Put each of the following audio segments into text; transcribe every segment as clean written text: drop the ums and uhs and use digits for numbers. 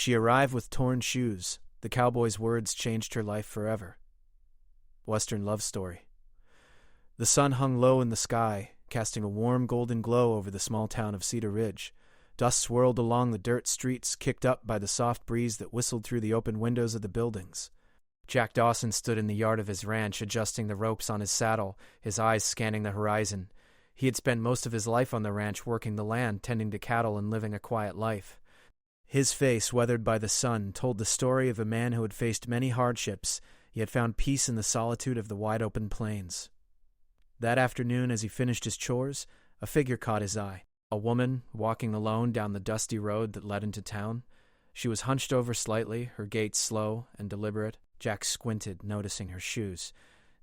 She arrived with torn shoes. The cowboy's words changed her life forever. Western love story. The sun hung low in the sky, casting a warm golden glow over the small town of Cedar Ridge. Dust swirled along the dirt streets, kicked up by the soft breeze that whistled through the open windows of the buildings. Jack Dawson stood in the yard of his ranch, adjusting the ropes on his saddle, his eyes scanning the horizon. He had spent most of his life on the ranch, working the land, tending to cattle, and living a quiet life. His face, weathered by the sun, told the story of a man who had faced many hardships, yet found peace in the solitude of the wide-open plains. That afternoon, as he finished his chores, a figure caught his eye. A woman, walking alone down the dusty road that led into town. She was hunched over slightly, her gait slow and deliberate. Jack squinted, noticing her shoes.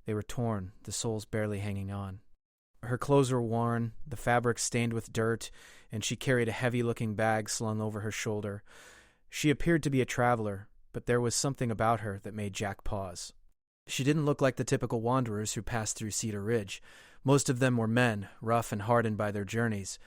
They were torn, the soles barely hanging on. Her clothes were worn, the fabric stained with dirt, and she carried a heavy-looking bag slung over her shoulder. She appeared to be a traveler, but there was something about her that made Jack pause. She didn't look like the typical wanderers who passed through Cedar Ridge. Most of them were men, rough and hardened by their journeys.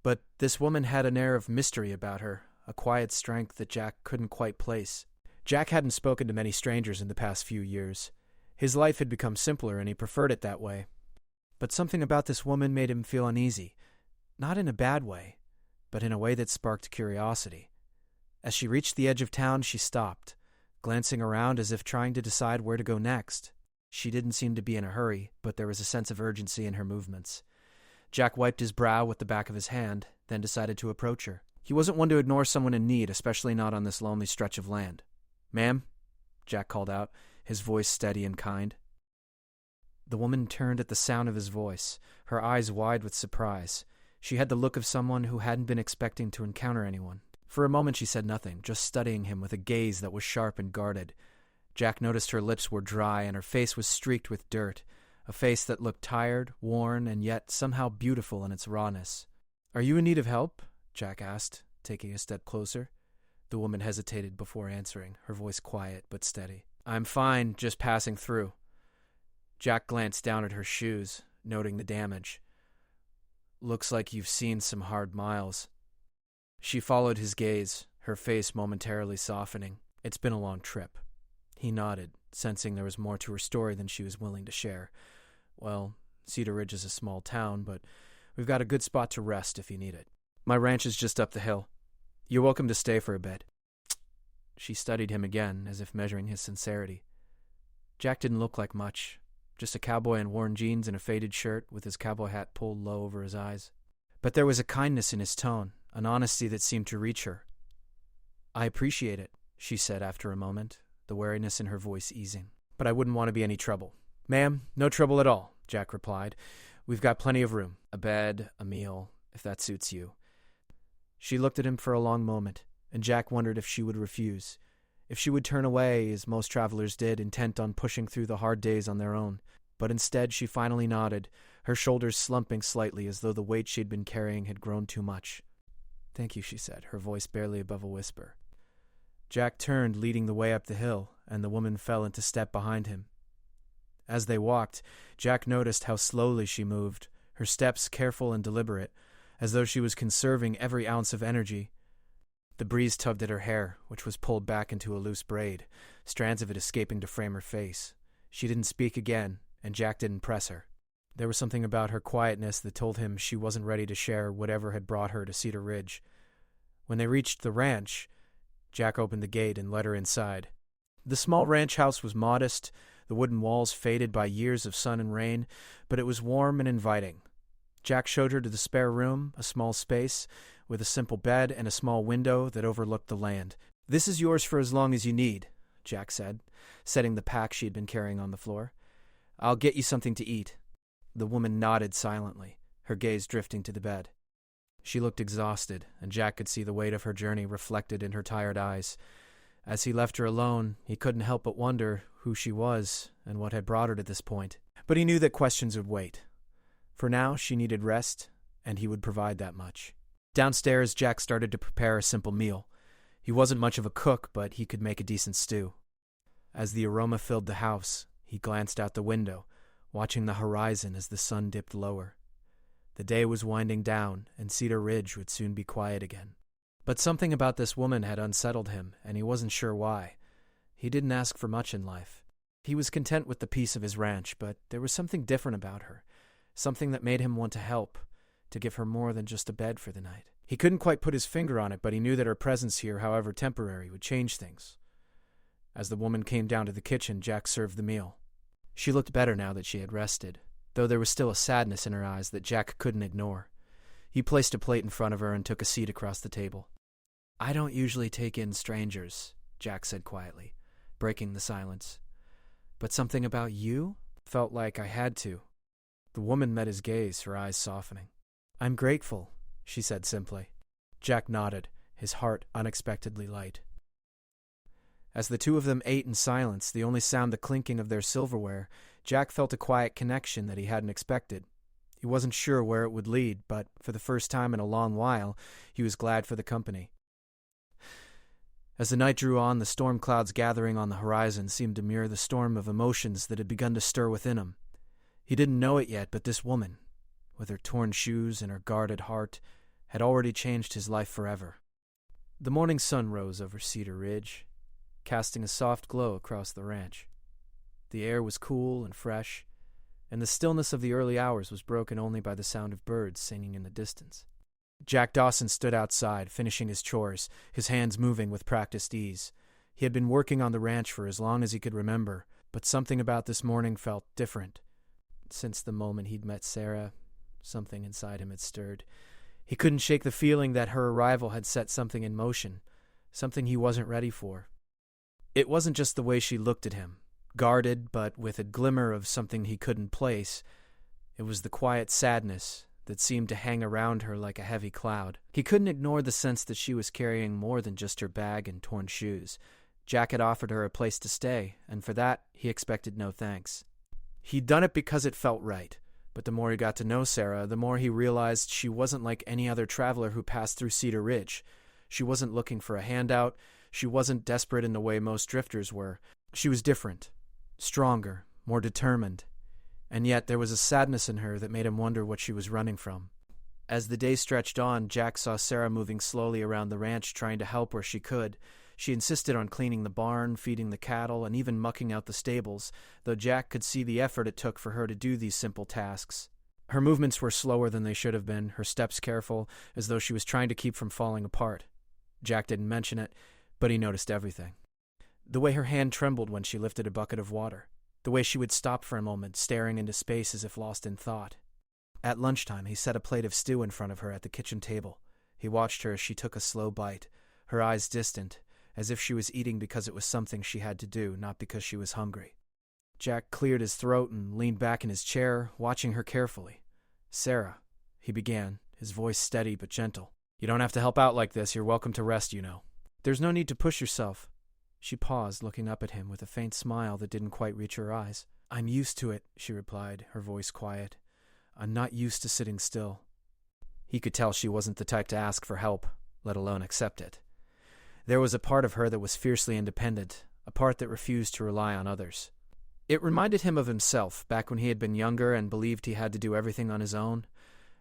But this woman had an air of mystery about her, a quiet strength that Jack couldn't quite place. Jack hadn't spoken to many strangers in the past few years. His life had become simpler and he preferred it that way. But something about this woman made him feel uneasy, not in a bad way, but in a way that sparked curiosity. As she reached the edge of town, she stopped, glancing around as if trying to decide where to go next. She didn't seem to be in a hurry, but there was a sense of urgency in her movements. Jack wiped his brow with the back of his hand, then decided to approach her. He wasn't one to ignore someone in need, especially not on this lonely stretch of land. "Ma'am?" Jack called out, his voice steady and kind. The woman turned at the sound of his voice, her eyes wide with surprise. She had the look of someone who hadn't been expecting to encounter anyone. For a moment she said nothing, just studying him with a gaze that was sharp and guarded. Jack noticed her lips were dry and her face was streaked with dirt, a face that looked tired, worn, and yet somehow beautiful in its rawness. "Are you in need of help?" Jack asked, taking a step closer. The woman hesitated before answering, her voice quiet but steady. "I'm fine, just passing through." Jack glanced down at her shoes, noting the damage. "Looks like you've seen some hard miles." She followed his gaze, her face momentarily softening. "It's been a long trip." He nodded, sensing there was more to her story than she was willing to share. "Well, Cedar Ridge is a small town, but we've got a good spot to rest if you need it. My ranch is just up the hill. You're welcome to stay for a bit." She studied him again, as if measuring his sincerity. Jack didn't look like much, just a cowboy in worn jeans and a faded shirt with his cowboy hat pulled low over his eyes. But there was a kindness in his tone, an honesty that seemed to reach her. "I appreciate it," she said after a moment, the wariness in her voice easing. "But I wouldn't want to be any trouble." "Ma'am, no trouble at all," Jack replied. "We've got plenty of room. A bed, a meal, if that suits you." She looked at him for a long moment, and Jack wondered if she would refuse, if she would turn away, as most travelers did, intent on pushing through the hard days on their own. But instead she finally nodded, her shoulders slumping slightly as though the weight she'd been carrying had grown too much. "Thank you," she said, her voice barely above a whisper. Jack turned, leading the way up the hill, and the woman fell into step behind him. As they walked, Jack noticed how slowly she moved, her steps careful and deliberate, as though she was conserving every ounce of energy. The breeze tugged at her hair, which was pulled back into a loose braid, strands of it escaping to frame her face. She didn't speak again, and Jack didn't press her. There was something about her quietness that told him she wasn't ready to share whatever had brought her to Cedar Ridge. When they reached the ranch, Jack opened the gate and led her inside. The small ranch house was modest, the wooden walls faded by years of sun and rain, but it was warm and inviting. Jack showed her to the spare room, a small space, with a simple bed and a small window that overlooked the land. "This is yours for as long as you need," Jack said, setting the pack she had been carrying on the floor. "I'll get you something to eat." The woman nodded silently, her gaze drifting to the bed. She looked exhausted, and Jack could see the weight of her journey reflected in her tired eyes. As he left her alone, he couldn't help but wonder who she was and what had brought her to this point. But he knew that questions would wait. For now, she needed rest, and he would provide that much. Downstairs, Jack started to prepare a simple meal. He wasn't much of a cook, but he could make a decent stew. As the aroma filled the house, he glanced out the window, watching the horizon as the sun dipped lower. The day was winding down, and Cedar Ridge would soon be quiet again. But something about this woman had unsettled him, and he wasn't sure why. He didn't ask for much in life. He was content with the peace of his ranch, but there was something different about her, something that made him want to help, to give her more than just a bed for the night. He couldn't quite put his finger on it, but he knew that her presence here, however temporary, would change things. As the woman came down to the kitchen, Jack served the meal. She looked better now that she had rested, though there was still a sadness in her eyes that Jack couldn't ignore. He placed a plate in front of her and took a seat across the table. "I don't usually take in strangers," Jack said quietly, breaking the silence. "But something about you felt like I had to." The woman met his gaze, her eyes softening. "I'm grateful," she said simply. Jack nodded, his heart unexpectedly light. As the two of them ate in silence, the only sound the clinking of their silverware, Jack felt a quiet connection that he hadn't expected. He wasn't sure where it would lead, but for the first time in a long while, he was glad for the company. As the night drew on, the storm clouds gathering on the horizon seemed to mirror the storm of emotions that had begun to stir within him. He didn't know it yet, but this woman, with her torn shoes and her guarded heart, had already changed his life forever. The morning sun rose over Cedar Ridge, casting a soft glow across the ranch. The air was cool and fresh, and the stillness of the early hours was broken only by the sound of birds singing in the distance. Jack Dawson stood outside, finishing his chores, his hands moving with practiced ease. He had been working on the ranch for as long as he could remember, but something about this morning felt different. Since the moment he'd met Sarah, something inside him had stirred. He couldn't shake the feeling that her arrival had set something in motion, something he wasn't ready for. It wasn't just the way she looked at him, guarded but with a glimmer of something he couldn't place. It was the quiet sadness that seemed to hang around her like a heavy cloud. He couldn't ignore the sense that she was carrying more than just her bag and torn shoes. Jack had offered her a place to stay, and for that he expected no thanks. He'd done it because it felt right, but the more he got to know Sarah, the more he realized she wasn't like any other traveler who passed through Cedar Ridge. She wasn't looking for a handout. She wasn't desperate in the way most drifters were. She was different, stronger, more determined. And yet there was a sadness in her that made him wonder what she was running from. As the day stretched on, Jack saw Sarah moving slowly around the ranch, trying to help where she could. She insisted on cleaning the barn, feeding the cattle, and even mucking out the stables, though Jack could see the effort it took for her to do these simple tasks. Her movements were slower than they should have been, her steps careful, as though she was trying to keep from falling apart. Jack didn't mention it, but he noticed everything. The way her hand trembled when she lifted a bucket of water. The way she would stop for a moment, staring into space as if lost in thought. At lunchtime, he set a plate of stew in front of her at the kitchen table. He watched her as she took a slow bite, her eyes distant, as if she was eating because it was something she had to do, not because she was hungry. Jack cleared his throat and leaned back in his chair, watching her carefully. "Sarah," he began, his voice steady but gentle. "You don't have to help out like this. You're welcome to rest, you know. There's no need to push yourself." She paused, looking up at him with a faint smile that didn't quite reach her eyes. "I'm used to it," she replied, her voice quiet. "I'm not used to sitting still." He could tell she wasn't the type to ask for help, let alone accept it. There was a part of her that was fiercely independent, a part that refused to rely on others. It reminded him of himself, back when he had been younger and believed he had to do everything on his own.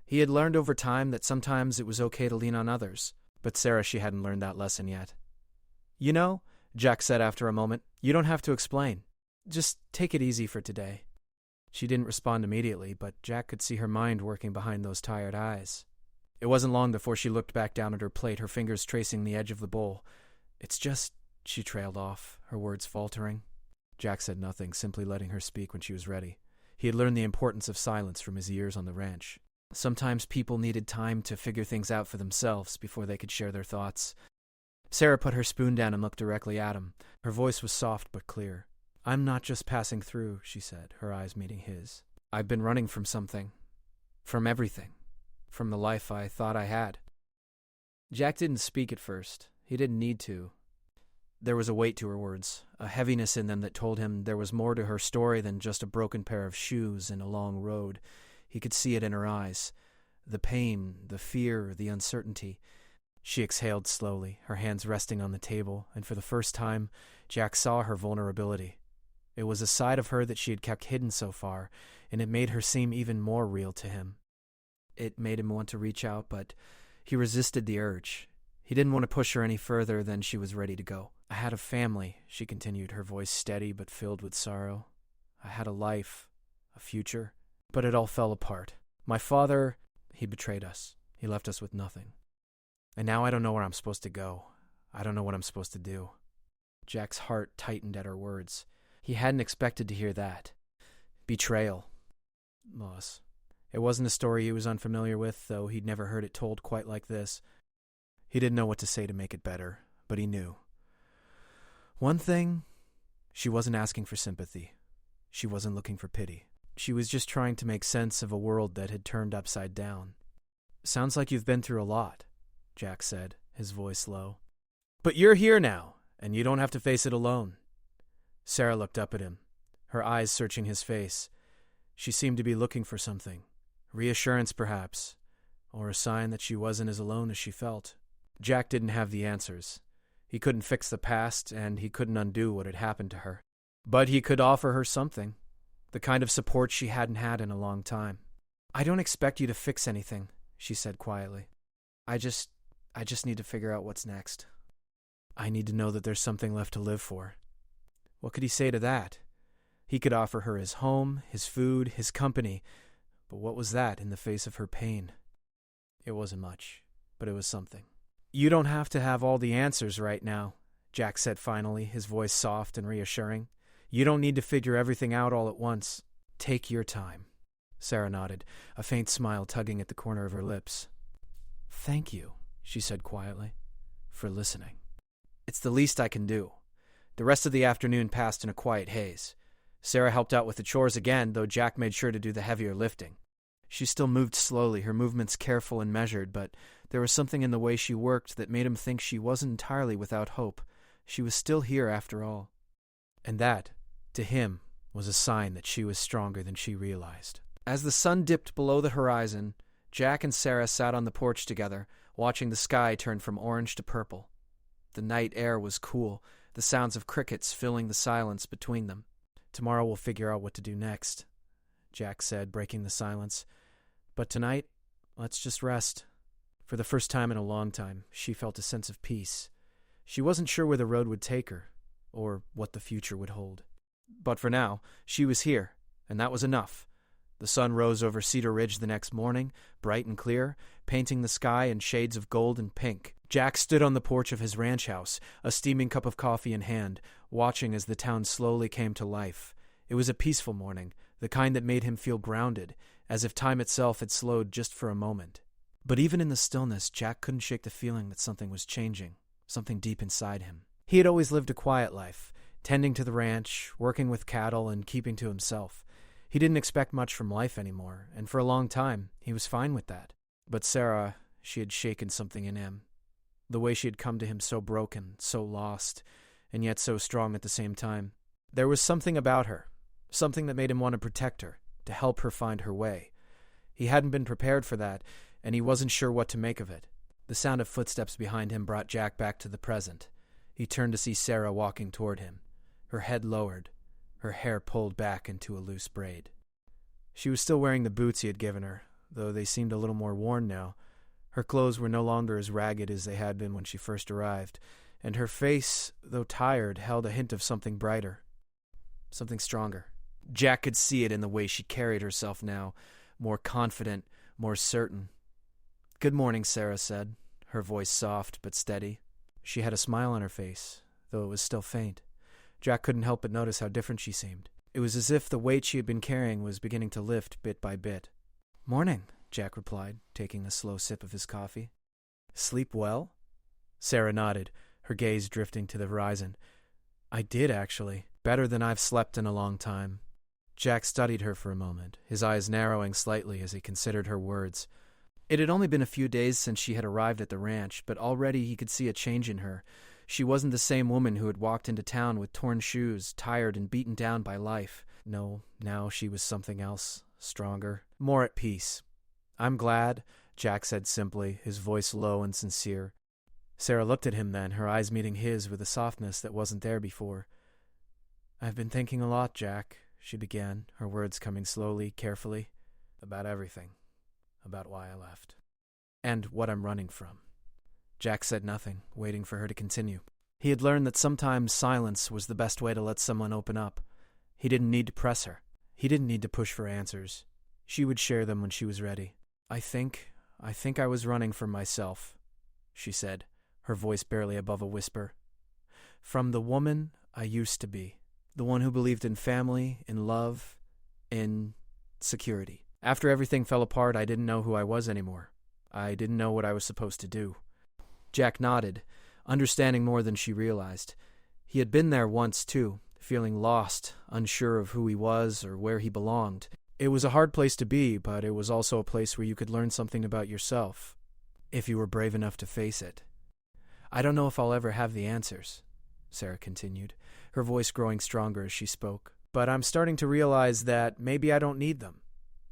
He had learned over time that sometimes it was okay to lean on others, but Sarah, she hadn't learned that lesson yet. "You know," Jack said after a moment, "you don't have to explain. Just take it easy for today." She didn't respond immediately, but Jack could see her mind working behind those tired eyes. It wasn't long before she looked back down at her plate, her fingers tracing the edge of the bowl. "It's just," she trailed off, her words faltering. Jack said nothing, simply letting her speak when she was ready. He had learned the importance of silence from his years on the ranch. Sometimes people needed time to figure things out for themselves before they could share their thoughts. Sarah put her spoon down and looked directly at him. Her voice was soft but clear. "I'm not just passing through," she said, her eyes meeting his. "I've been running from something. From everything. From the life I thought I had." Jack didn't speak at first. He didn't need to. There was a weight to her words, a heaviness in them that told him there was more to her story than just a broken pair of shoes and a long road. He could see it in her eyes. The pain, the fear, the uncertainty. She exhaled slowly, her hands resting on the table, and for the first time, Jack saw her vulnerability. It was a side of her that she had kept hidden so far, and it made her seem even more real to him. It made him want to reach out, but he resisted the urge. He didn't want to push her any further than she was ready to go. I had a family, she continued, her voice steady but filled with sorrow. I had a life, a future, but it all fell apart. My father, he betrayed us. He left us with nothing. And now I don't know where I'm supposed to go. I don't know what I'm supposed to do. Jack's heart tightened at her words. He hadn't expected to hear that. Betrayal. Loss. It wasn't a story he was unfamiliar with, though he'd never heard it told quite like this. He didn't know what to say to make it better, but he knew. One thing, she wasn't asking for sympathy. She wasn't looking for pity. She was just trying to make sense of a world that had turned upside down. Sounds like you've been through a lot, Jack said, his voice low. But you're here now, and you don't have to face it alone. Sarah looked up at him, her eyes searching his face. She seemed to be looking for something. Reassurance, perhaps, or a sign that she wasn't as alone as she felt. Jack didn't have the answers. He couldn't fix the past, and he couldn't undo what had happened to her. But he could offer her something, the kind of support she hadn't had in a long time. I don't expect you to fix anything, she said quietly. I just need to figure out what's next. I need to know that there's something left to live for. What could he say to that? He could offer her his home, his food, his company, but what was that in the face of her pain? It wasn't much, but it was something. You don't have to have all the answers right now, Jack said finally, his voice soft and reassuring. You don't need to figure everything out all at once. Take your time. Sarah nodded, a faint smile tugging at the corner of her lips. Thank you, she said quietly, for listening. It's the least I can do. The rest of the afternoon passed in a quiet haze. Sarah helped out with the chores again, though Jack made sure to do the heavier lifting. She still moved slowly, her movements careful and measured, but there was something in the way she worked that made him think she wasn't entirely without hope. She was still here after all. And that, to him, was a sign that she was stronger than she realized. As the sun dipped below the horizon, Jack and Sarah sat on the porch together, watching the sky turn from orange to purple. The night air was cool, the sounds of crickets filling the silence between them. Tomorrow we'll figure out what to do next, Jack said, breaking the silence. But tonight, let's just rest. For the first time in a long time, she felt a sense of peace. She wasn't sure where the road would take her, or what the future would hold. But for now, she was here, and that was enough. The sun rose over Cedar Ridge the next morning, bright and clear, painting the sky in shades of gold and pink. Jack stood on the porch of his ranch house, a steaming cup of coffee in hand, watching as the town slowly came to life. It was a peaceful morning, the kind that made him feel grounded, as if time itself had slowed just for a moment. But even in the stillness, Jack couldn't shake the feeling that something was changing, something deep inside him. He had always lived a quiet life, tending to the ranch, working with cattle, and keeping to himself. He didn't expect much from life anymore, and for a long time, he was fine with that. But Sarah, she had shaken something in him. The way she had come to him so broken, so lost, and yet so strong at the same time. There was something about her, something that made him want to protect her, to help her find her way. He hadn't been prepared for that, and he wasn't sure what to make of it. The sound of footsteps behind him brought Jack back to the present. He turned to see Sarah walking toward him, her head lowered, her hair pulled back into a loose braid. She was still wearing the boots he had given her, though they seemed a little more worn now. Her clothes were no longer as ragged as they had been when she first arrived, and her face, though tired, held a hint of something brighter, something stronger. Jack could see it in the way she carried herself now, more confident, more certain. "Good morning," Sarah said, her voice soft but steady. She had a smile on her face, though it was still faint. Jack couldn't help but notice how different she seemed. It was as if the weight she had been carrying was beginning to lift bit by bit. "Morning," Jack replied, taking a slow sip of his coffee. "Sleep well?" Sarah nodded, her gaze drifting to the horizon. "I did, actually. Better than I've slept in a long time." Jack studied her for a moment, his eyes narrowing slightly as he considered her words. It had only been a few days since she had arrived at the ranch, but already he could see a change in her. She wasn't the same woman who had walked into town with torn shoes, tired and beaten down by life. No, now she was something else, stronger, more at peace. "I'm glad," Jack said simply, his voice low and sincere. Sarah looked at him then, her eyes meeting his with a softness that wasn't there before. "I've been thinking a lot, Jack," she began, her words coming slowly, carefully. "About everything. About why I left. And what I'm running from." Jack said nothing, waiting for her to continue. He had learned that sometimes silence was the best way to let someone open up. He didn't need to press her. He didn't need to push for answers. She would share them when she was ready. I think I was running from myself, she said, her voice barely above a whisper. From the woman I used to be. The one who believed in family, in love, in security. After everything fell apart, I didn't know who I was anymore. I didn't know what I was supposed to do. Jack nodded, understanding more than she realized. He had been there once, too, feeling lost, unsure of who he was or where he belonged. It was a hard place to be, but it was also a place where you could learn something about yourself, if you were brave enough to face it. I don't know if I'll ever have the answers, Sarah continued, her voice growing stronger as she spoke. But I'm starting to realize that maybe I don't need them.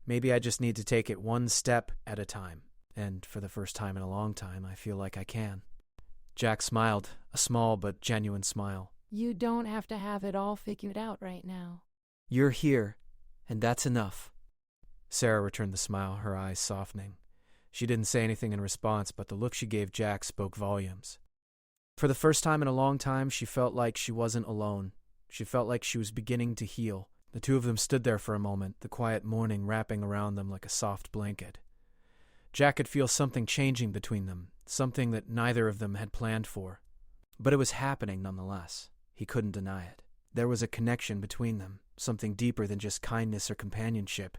Maybe I just need to take it one step at a time. And for the first time in a long time, I feel like I can. Jack smiled, a small but genuine smile. You don't have to have it all figured out right now. You're here, and that's enough. Sarah returned the smile, her eyes softening. She didn't say anything in response, but the look she gave Jack spoke volumes. For the first time in a long time, she felt like she wasn't alone. She felt like she was beginning to heal. The two of them stood there for a moment, the quiet morning wrapping around them like a soft blanket. Jack could feel something changing between them, something that neither of them had planned for. But it was happening nonetheless. He couldn't deny it. There was a connection between them, something deeper than just kindness or companionship.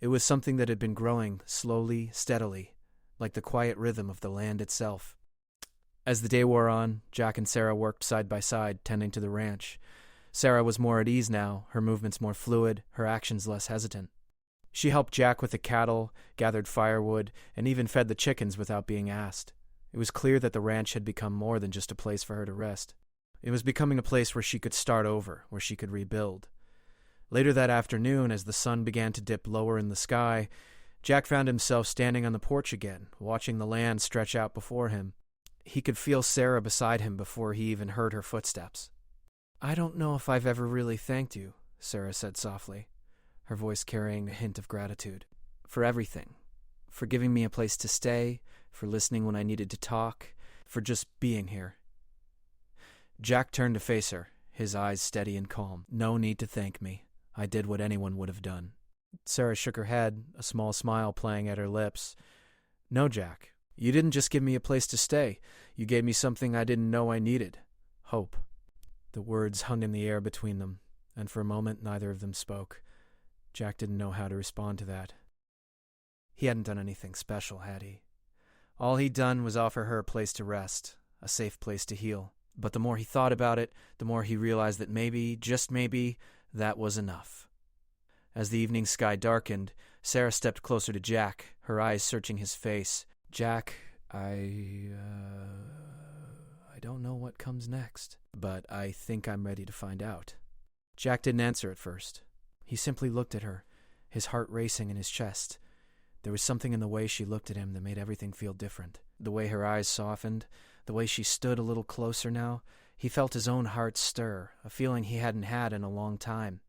It was something that had been growing slowly, steadily, like the quiet rhythm of the land itself. As the day wore on, Jack and Sarah worked side by side, tending to the ranch. Sarah was more at ease now, her movements more fluid, her actions less hesitant. She helped Jack with the cattle, gathered firewood, and even fed the chickens without being asked. It was clear that the ranch had become more than just a place for her to rest. It was becoming a place where she could start over, where she could rebuild. Later that afternoon, as the sun began to dip lower in the sky, Jack found himself standing on the porch again, watching the land stretch out before him. He could feel Sarah beside him before he even heard her footsteps. I don't know if I've ever really thanked you, Sarah said softly, her voice carrying a hint of gratitude. For everything. For giving me a place to stay, for listening when I needed to talk, for just being here. Jack turned to face her, his eyes steady and calm. No need to thank me. I did what anyone would have done. Sarah shook her head, a small smile playing at her lips. No, Jack. You didn't just give me a place to stay. You gave me something I didn't know I needed. Hope. The words hung in the air between them, and for a moment neither of them spoke. Jack didn't know how to respond to that. He hadn't done anything special, had he? All he'd done was offer her a place to rest, a safe place to heal. But the more he thought about it, the more he realized that maybe, just maybe, that was enough. As the evening sky darkened, Sarah stepped closer to Jack, her eyes searching his face. Jack, I don't know what comes next, but I think I'm ready to find out. Jack didn't answer at first. He simply looked at her, his heart racing in his chest. There was something in the way she looked at him that made everything feel different. The way her eyes softened, the way she stood a little closer now, he felt his own heart stir, a feeling he hadn't had in a long time.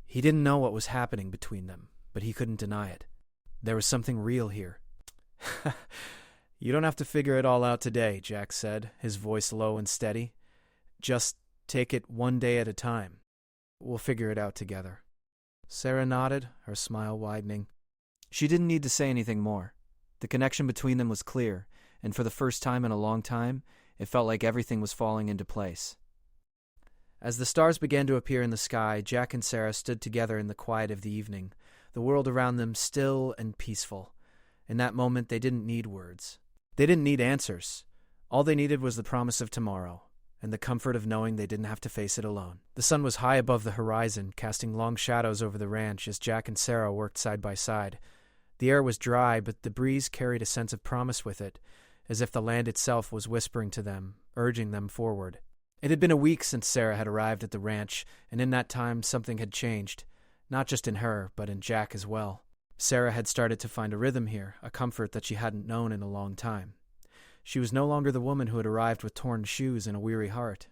He didn't know what was happening between them, but he couldn't deny it. There was something real here. You don't have to figure it all out today, Jack said, his voice low and steady. Just take it one day at a time. We'll figure it out together. Sarah nodded, her smile widening. She didn't need to say anything more. The connection between them was clear, and for the first time in a long time, it felt like everything was falling into place. As the stars began to appear in the sky, Jack and Sarah stood together in the quiet of the evening, the world around them still and peaceful. In that moment, they didn't need words. They didn't need answers. All they needed was the promise of tomorrow, and the comfort of knowing they didn't have to face it alone. The sun was high above the horizon, casting long shadows over the ranch as Jack and Sarah worked side by side. The air was dry, but the breeze carried a sense of promise with it, as if the land itself was whispering to them, urging them forward. It had been a week since Sarah had arrived at the ranch, and in that time something had changed, not just in her, but in Jack as well. Sarah had started to find a rhythm here, a comfort that she hadn't known in a long time. She was no longer the woman who had arrived with torn shoes and a weary heart.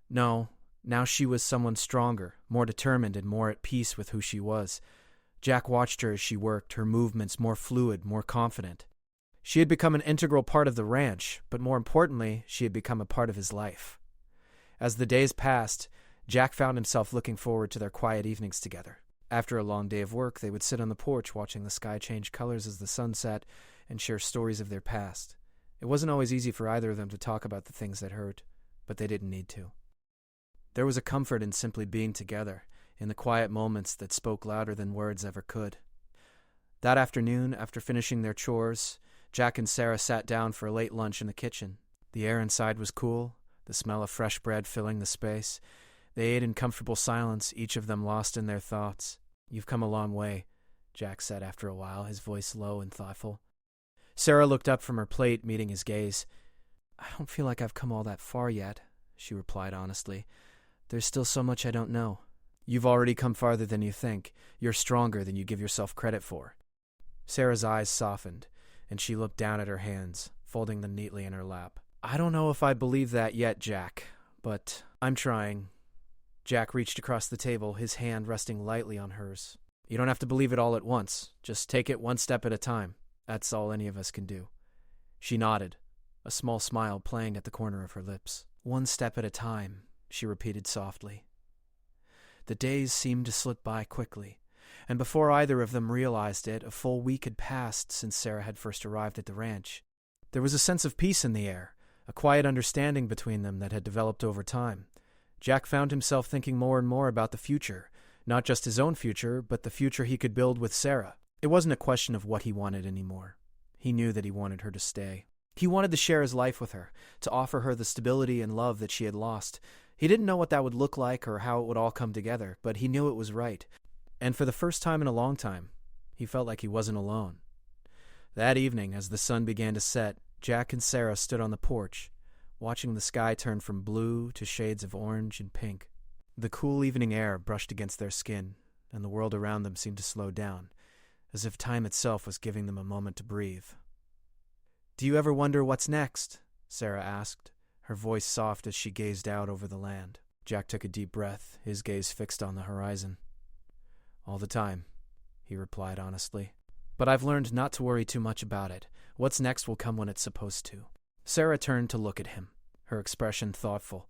No, now she was someone stronger, more determined and more at peace with who she was. Jack watched her as she worked, her movements more fluid, more confident. She had become an integral part of the ranch, but more importantly, she had become a part of his life. As the days passed, Jack found himself looking forward to their quiet evenings together. After a long day of work, they would sit on the porch watching the sky change colors as the sun set and share stories of their past. It wasn't always easy for either of them to talk about the things that hurt, but they didn't need to. There was a comfort in simply being together, in the quiet moments that spoke louder than words ever could. That afternoon, after finishing their chores, Jack and Sarah sat down for a late lunch in the kitchen. The air inside was cool, the smell of fresh bread filling the space. They ate in comfortable silence, each of them lost in their thoughts. "You've come a long way," Jack said after a while, his voice low and thoughtful. Sarah looked up from her plate, meeting his gaze. "I don't feel like I've come all that far yet," she replied honestly. "There's still so much I don't know." "You've already come farther than you think. You're stronger than you give yourself credit for." Sarah's eyes softened, and she looked down at her hands, folding them neatly in her lap. "I don't know if I believe that yet, Jack, but I'm trying." Jack reached across the table, his hand resting lightly on hers. "You don't have to believe it all at once. Just take it one step at a time. That's all any of us can do." She nodded, a small smile playing at the corner of her lips. "One step at a time," she repeated softly. The days seemed to slip by quickly, and before either of them realized it, a full week had passed since Sarah had first arrived at the ranch. There was a sense of peace in the air, a quiet understanding between them that had developed over time. Jack found himself thinking more and more about the future, not just his own future, but the future he could build with Sarah. It wasn't a question of what he wanted anymore. He knew that he wanted her to stay. He wanted to share his life with her, to offer her the stability and love that she had lost. He didn't know what that would look like or how it would all come together, but he knew it was right. And for the first time in a long time, he felt like he wasn't alone. That evening, as the sun began to set, Jack and Sarah stood on the porch, watching the sky turn from blue to shades of orange and pink. The cool evening air brushed against their skin, and the world around them seemed to slow down, as if time itself was giving them a moment to breathe. "Do you ever wonder what's next?" Sarah asked, her voice soft as she gazed out over the land. Jack took a deep breath, his gaze fixed on the horizon. "All the time," he replied honestly. "But I've learned not to worry too much about it. What's next will come when it's supposed to." Sarah turned to look at him, her expression thoughtful.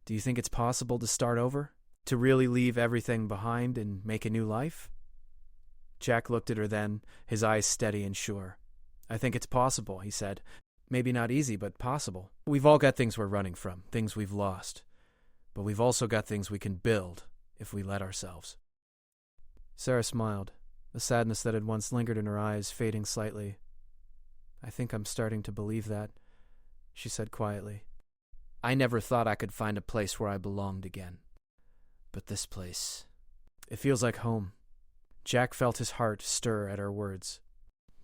"Do you think it's possible to start over? To really leave everything behind and make a new life?" Jack looked at her then, his eyes steady and sure. "I think it's possible," he said. "Maybe not easy, but possible. We've all got things we're running from, things we've lost. But we've also got things we can build if we let ourselves." Sarah smiled, the sadness that had once lingered in her eyes fading slightly. "I think I'm starting to believe that," she said quietly. "I never thought I could find a place where I belonged again. But this place, it feels like home." Jack felt his heart stir at her words.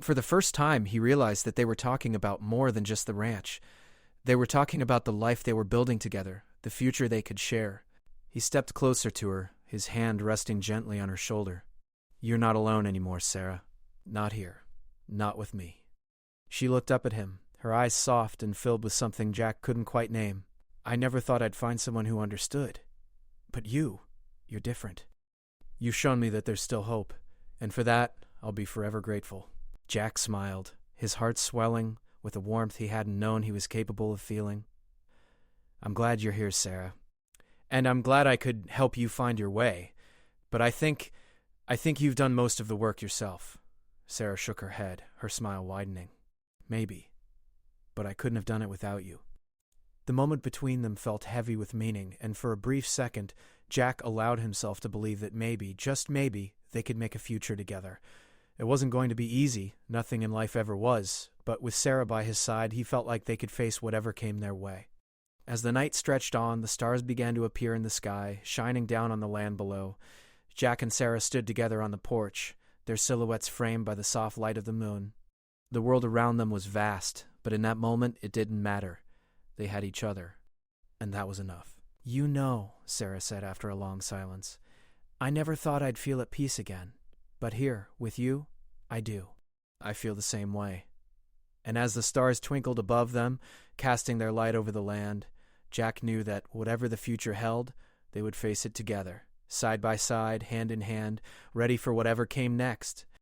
For the first time, he realized that they were talking about more than just the ranch. They were talking about the life they were building together, the future they could share. He stepped closer to her, his hand resting gently on her shoulder. "You're not alone anymore, Sarah. Not here. Not with me." She looked up at him, her eyes soft and filled with something Jack couldn't quite name. "I never thought I'd find someone who understood. But you're different. You've shown me that there's still hope, and for that, I'll be forever grateful." Jack smiled, his heart swelling with a warmth he hadn't known he was capable of feeling. "I'm glad you're here, Sarah. And I'm glad I could help you find your way. But I think you've done most of the work yourself." Sarah shook her head, her smile widening. "Maybe. But I couldn't have done it without you." The moment between them felt heavy with meaning, and for a brief second, Jack allowed himself to believe that maybe, just maybe, they could make a future together. It wasn't going to be easy, nothing in life ever was, but with Sarah by his side, he felt like they could face whatever came their way. As the night stretched on, the stars began to appear in the sky, shining down on the land below. Jack and Sarah stood together on the porch, their silhouettes framed by the soft light of the moon. The world around them was vast, but in that moment it didn't matter. They had each other, and that was enough. "You know," Sarah said after a long silence, "I never thought I'd feel at peace again. But here, with you, I do. I feel the same way." And as the stars twinkled above them, casting their light over the land, Jack knew that whatever the future held, they would face it together, side by side, hand in hand, ready for whatever came next.